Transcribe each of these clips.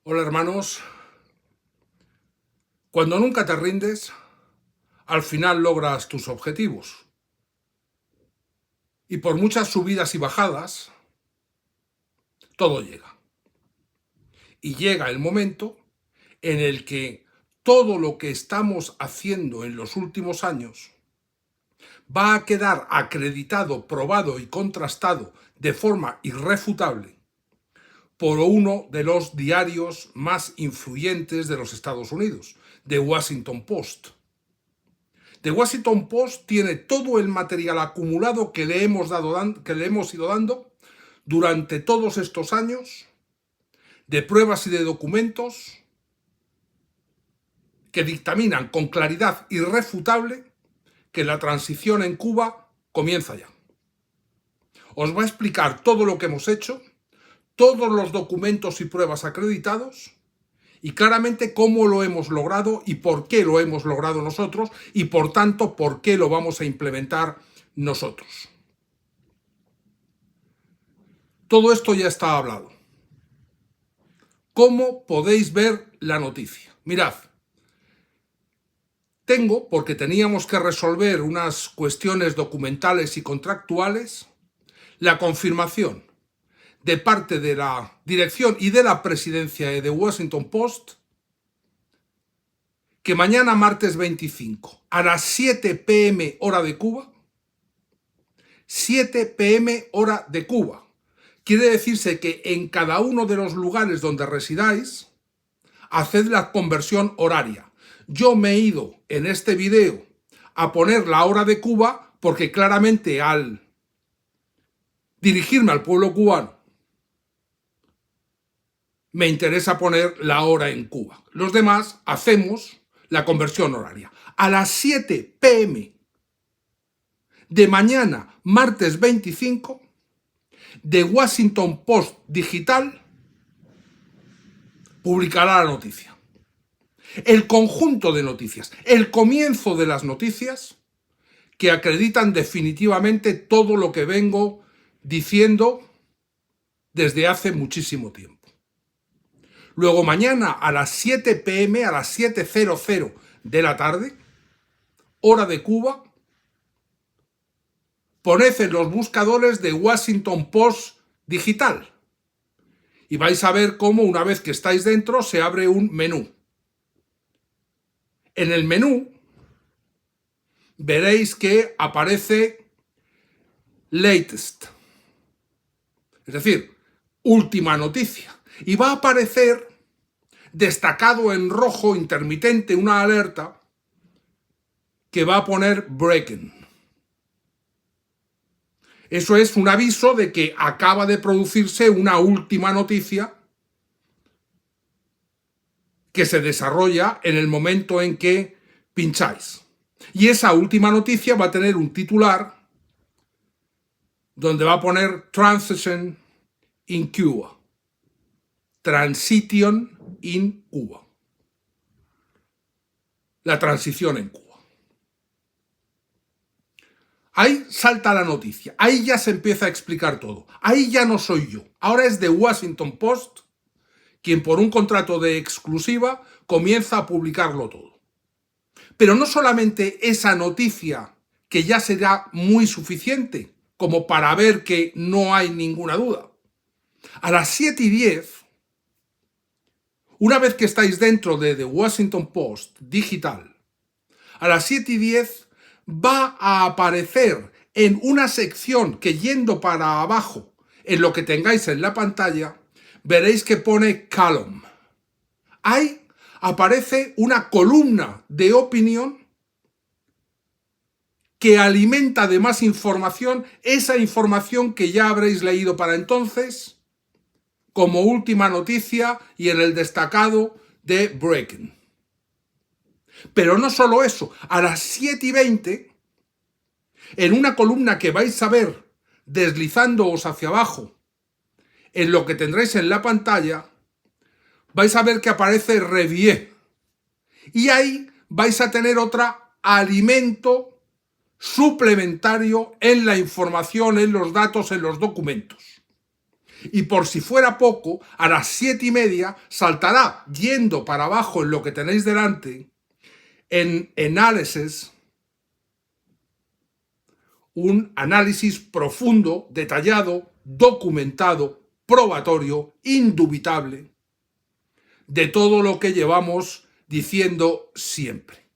Hola hermanos, cuando nunca te rindes, al final logras tus objetivos. Y por muchas subidas y bajadas, todo llega. Y llega el momento en el que todo lo que estamos haciendo en los últimos años va a quedar acreditado, probado y contrastado de forma irrefutable por uno de los diarios más influyentes de los Estados Unidos, The Washington Post. The Washington Post tiene todo el material acumulado que le hemos ido dando durante todos estos años de pruebas y de documentos que dictaminan con claridad irrefutable que la transición en Cuba comienza ya. Os va a explicar todo lo que hemos hecho, todos los documentos y pruebas acreditados y claramente cómo lo hemos logrado y por qué lo hemos logrado nosotros y por tanto por qué lo vamos a implementar nosotros. Todo esto ya está hablado. ¿Cómo podéis ver la noticia? Mirad, porque teníamos que resolver unas cuestiones documentales y contractuales, la confirmación de parte de la dirección y de la presidencia de The Washington Post que mañana martes 25 a las 7 p.m. hora de Cuba, 7 p.m. hora de Cuba, quiere decirse que en cada uno de los lugares donde residáis, haced la conversión horaria. Yo me he ido en este video a poner la hora de Cuba porque claramente al dirigirme al pueblo cubano me interesa poner la hora en Cuba. Los demás hacemos la conversión horaria. A las 7 p.m. de mañana, martes 25, The Washington Post Digital publicará la noticia. El conjunto de noticias, el comienzo de las noticias que acreditan definitivamente todo lo que vengo diciendo desde hace muchísimo tiempo. Luego mañana a las 7 p.m., a las 7:00 de la tarde, hora de Cuba, poned en los buscadores de Washington Post Digital y vais a ver cómo una vez que estáis dentro se abre un menú. En el menú veréis que aparece Latest, es decir, última noticia, y va a aparecer destacado en rojo intermitente una alerta que va a poner Breaking. Eso es un aviso de que acaba de producirse una última noticia que se desarrolla en el momento en que pincháis. Y esa última noticia va a tener un titular donde va a poner Transition in Cuba. Transition in Cuba. La transición en Cuba. Ahí salta la noticia. Ahí ya se empieza a explicar todo. Ahí ya no soy yo. Ahora es The Washington Post quien por un contrato de exclusiva comienza a publicarlo todo. Pero no solamente esa noticia, que ya será muy suficiente como para ver que no hay ninguna duda. A las 7:10, una vez que estáis dentro de The Washington Post Digital, a las 7:10 va a aparecer en una sección que yendo para abajo, en lo que tengáis en la pantalla, veréis que pone column. Ahí aparece una columna de opinión que alimenta de más información esa información que ya habréis leído para entonces como última noticia y en el destacado de Breaking. Pero no solo eso, a las 7:20, en una columna que vais a ver deslizándoos hacia abajo, en lo que tendréis en la pantalla, vais a ver que aparece Review. Y ahí vais a tener otra alimento suplementario en la información, en los datos, en los documentos. Y por si fuera poco, a las 7:30 saltará, yendo para abajo en lo que tenéis delante, en análisis, un análisis profundo, detallado, documentado, probatorio, indubitable, de todo lo que llevamos diciendo siempre.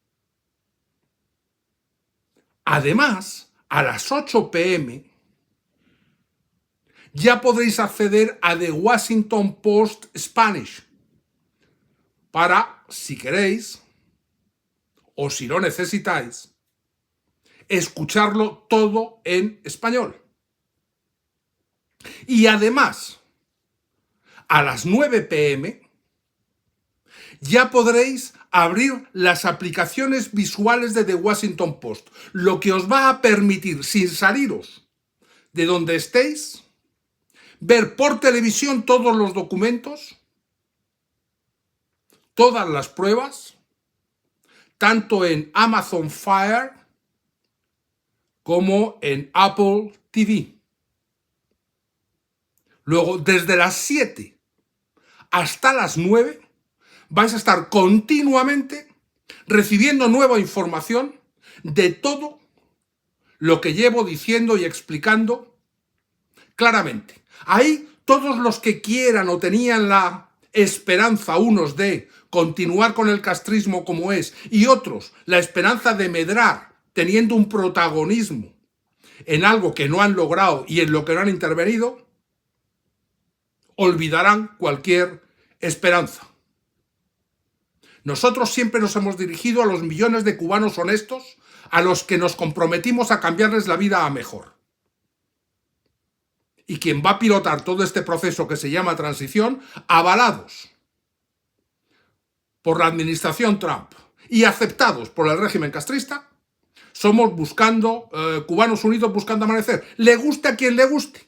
Además, a las 8 p.m. ya podréis acceder a The Washington Post Spanish para, si queréis, o si lo necesitáis, escucharlo todo en español. Y además, a las 9 p.m. ya podréis abrir las aplicaciones visuales de The Washington Post, lo que os va a permitir, sin saliros de donde estéis, ver por televisión todos los documentos, todas las pruebas, tanto en Amazon Fire como en Apple TV. Luego, desde las 7 hasta las 9, vais a estar continuamente recibiendo nueva información de todo lo que llevo diciendo y explicando claramente. Ahí, todos los que quieran o tenían la esperanza, unos de continuar con el castrismo como es, y otros la esperanza de medrar teniendo un protagonismo en algo que no han logrado y en lo que no han intervenido, olvidarán cualquier esperanza. Nosotros siempre nos hemos dirigido a los millones de cubanos honestos a los que nos comprometimos a cambiarles la vida a mejor. Y quien va a pilotar todo este proceso que se llama transición, avalados por la administración Trump y aceptados por el régimen castrista, somos cubanos unidos buscando amanecer. Le guste a quien le guste.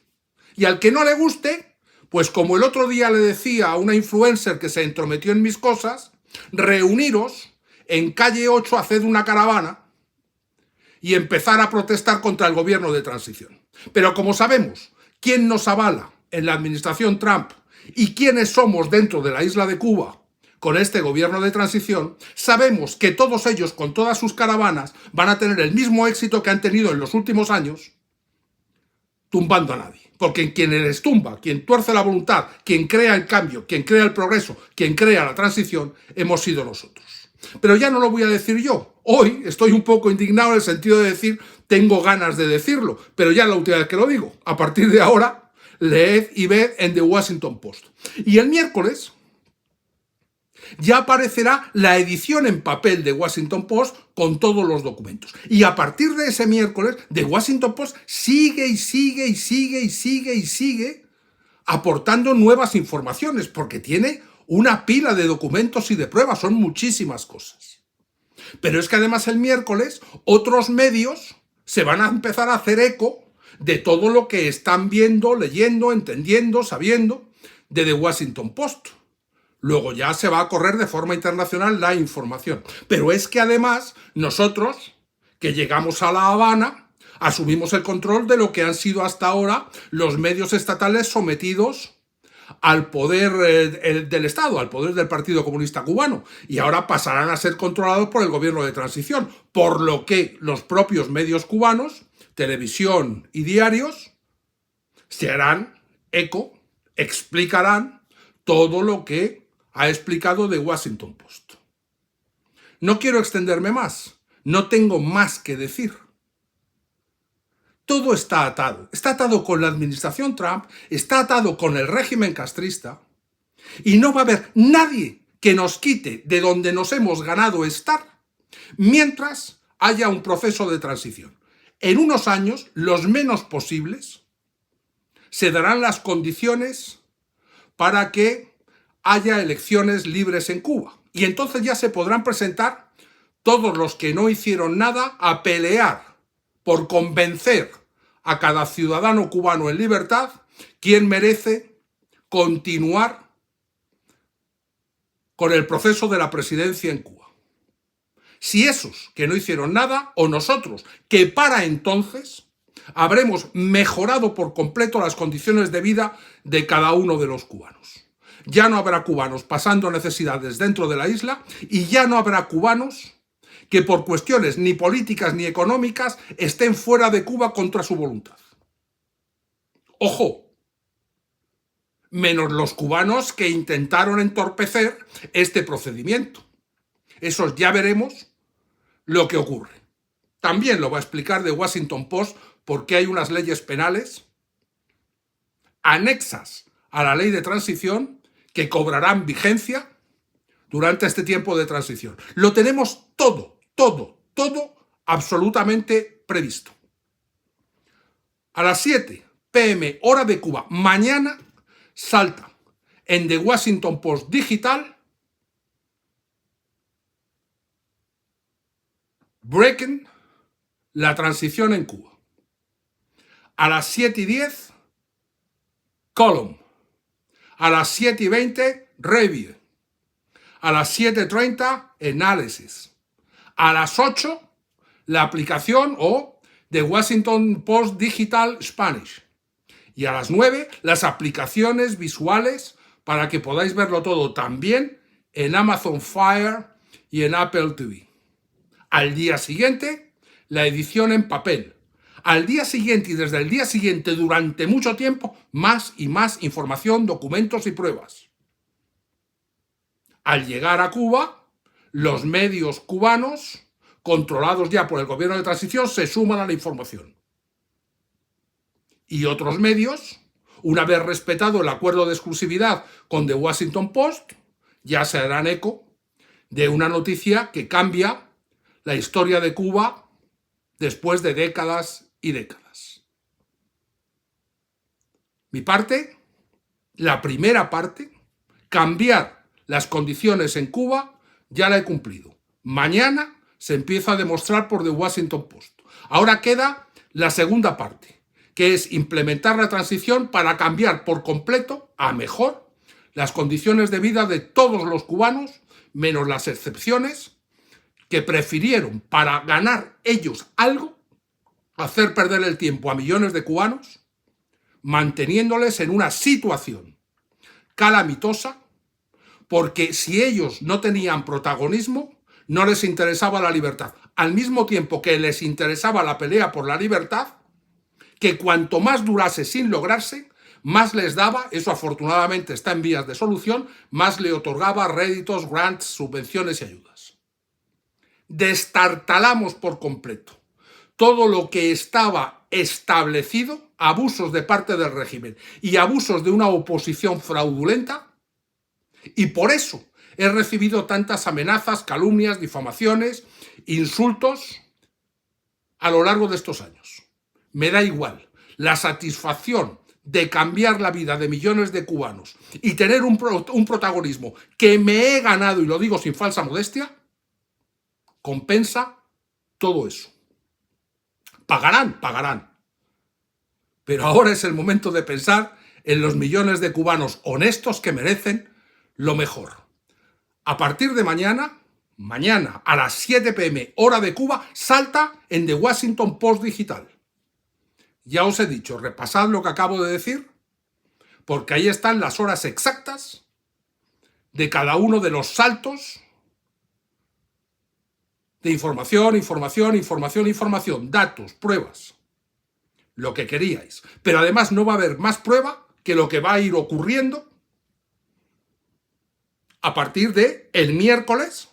Y al que no le guste, pues como el otro día le decía a una influencer que se entrometió en mis cosas, reuniros en calle 8, haced una caravana y empezar a protestar contra el gobierno de transición. Pero como sabemos quién nos avala en la administración Trump y quiénes somos dentro de la isla de Cuba con este gobierno de transición, sabemos que todos ellos con todas sus caravanas van a tener el mismo éxito que han tenido en los últimos años, tumbando a nadie. Porque quien les tumba, quien tuerce la voluntad, quien crea el cambio, quien crea el progreso, quien crea la transición, hemos sido nosotros. Pero ya no lo voy a decir yo. Hoy estoy un poco indignado en el sentido de decir, tengo ganas de decirlo, pero ya es la última vez que lo digo. A partir de ahora, leed y ved en The Washington Post. Y el miércoles ya aparecerá la edición en papel de Washington Post con todos los documentos. Y a partir de ese miércoles, The Washington Post sigue y sigue y sigue y sigue y sigue aportando nuevas informaciones, porque tiene una pila de documentos y de pruebas, son muchísimas cosas. Pero es que además el miércoles otros medios se van a empezar a hacer eco de todo lo que están viendo, leyendo, entendiendo, sabiendo de The Washington Post. Luego ya se va a correr de forma internacional la información. Pero es que además nosotros, que llegamos a La Habana, asumimos el control de lo que han sido hasta ahora los medios estatales sometidos al poder del Estado, al poder del Partido Comunista Cubano, y ahora pasarán a ser controlados por el gobierno de transición, por lo que los propios medios cubanos, televisión y diarios, se harán eco, explicarán todo lo que ha explicado The Washington Post. No quiero extenderme más, no tengo más que decir. Todo está atado con la administración Trump, está atado con el régimen castrista, y no va a haber nadie que nos quite de donde nos hemos ganado estar mientras haya un proceso de transición. En unos años, los menos posibles, se darán las condiciones para que haya elecciones libres en Cuba. Y entonces ya se podrán presentar todos los que no hicieron nada a pelear por convencer a cada ciudadano cubano en libertad quién merece continuar con el proceso de la presidencia en Cuba. Si esos que no hicieron nada, o nosotros, que para entonces habremos mejorado por completo las condiciones de vida de cada uno de los cubanos. Ya no habrá cubanos pasando necesidades dentro de la isla y ya no habrá cubanos que por cuestiones ni políticas ni económicas estén fuera de Cuba contra su voluntad. ¡Ojo! Menos los cubanos que intentaron entorpecer este procedimiento. Esos ya veremos lo que ocurre. También lo va a explicar The Washington Post por qué hay unas leyes penales anexas a la ley de transición que cobrarán vigencia durante este tiempo de transición. Lo tenemos todo absolutamente previsto. A las 7 p.m. hora de Cuba, mañana, salta en The Washington Post Digital Breaking la transición en Cuba. A las 7:10, Column. A las 7:20, Review. A las 7:30, Analysis. A las 8, la aplicación o The Washington Post Digital Spanish. Y a las 9, las aplicaciones visuales para que podáis verlo todo también en Amazon Fire y en Apple TV. Al día siguiente, la edición en papel. Al día siguiente y desde el día siguiente, durante mucho tiempo, más y más información, documentos y pruebas. Al llegar a Cuba, los medios cubanos, controlados ya por el gobierno de transición, se suman a la información. Y otros medios, una vez respetado el acuerdo de exclusividad con The Washington Post, ya se harán eco de una noticia que cambia la historia de Cuba después de décadas y décadas. Mi parte, la primera parte, cambiar las condiciones en Cuba, ya la he cumplido. Mañana se empieza a demostrar por The Washington Post. Ahora queda la segunda parte, que es implementar la transición para cambiar por completo a mejor las condiciones de vida de todos los cubanos, menos las excepciones, que prefirieron, para ganar ellos algo, hacer perder el tiempo a millones de cubanos, manteniéndoles en una situación calamitosa, porque si ellos no tenían protagonismo, no les interesaba la libertad. Al mismo tiempo que les interesaba la pelea por la libertad, que cuanto más durase sin lograrse, más les daba, eso afortunadamente está en vías de solución, más le otorgaba réditos, grants, subvenciones y ayudas. Destartalamos por completo todo lo que estaba establecido, abusos de parte del régimen y abusos de una oposición fraudulenta, y por eso he recibido tantas amenazas, calumnias, difamaciones, insultos a lo largo de estos años. Me da igual. La satisfacción de cambiar la vida de millones de cubanos y tener un protagonismo que me he ganado, y lo digo sin falsa modestia, compensa todo eso. Pagarán. Pero ahora es el momento de pensar en los millones de cubanos honestos que merecen lo mejor. A partir de mañana a las 7 p.m. hora de Cuba, salta en The Washington Post Digital. Ya os he dicho, repasad lo que acabo de decir, porque ahí están las horas exactas de cada uno de los saltos de información, datos, pruebas, lo que queríais. Pero además no va a haber más prueba que lo que va a ir ocurriendo a partir de el miércoles.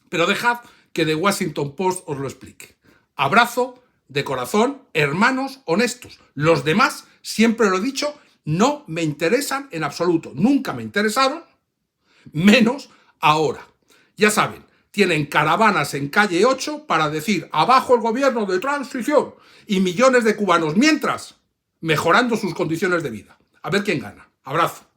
Pero dejad que The Washington Post os lo explique. Abrazo de corazón, hermanos honestos. Los demás, siempre lo he dicho, no me interesan en absoluto. Nunca me interesaron, menos ahora. Ya saben, tienen caravanas en calle 8 para decir abajo el gobierno de transición y millones de cubanos, mientras mejorando sus condiciones de vida. A ver quién gana. Abrazo.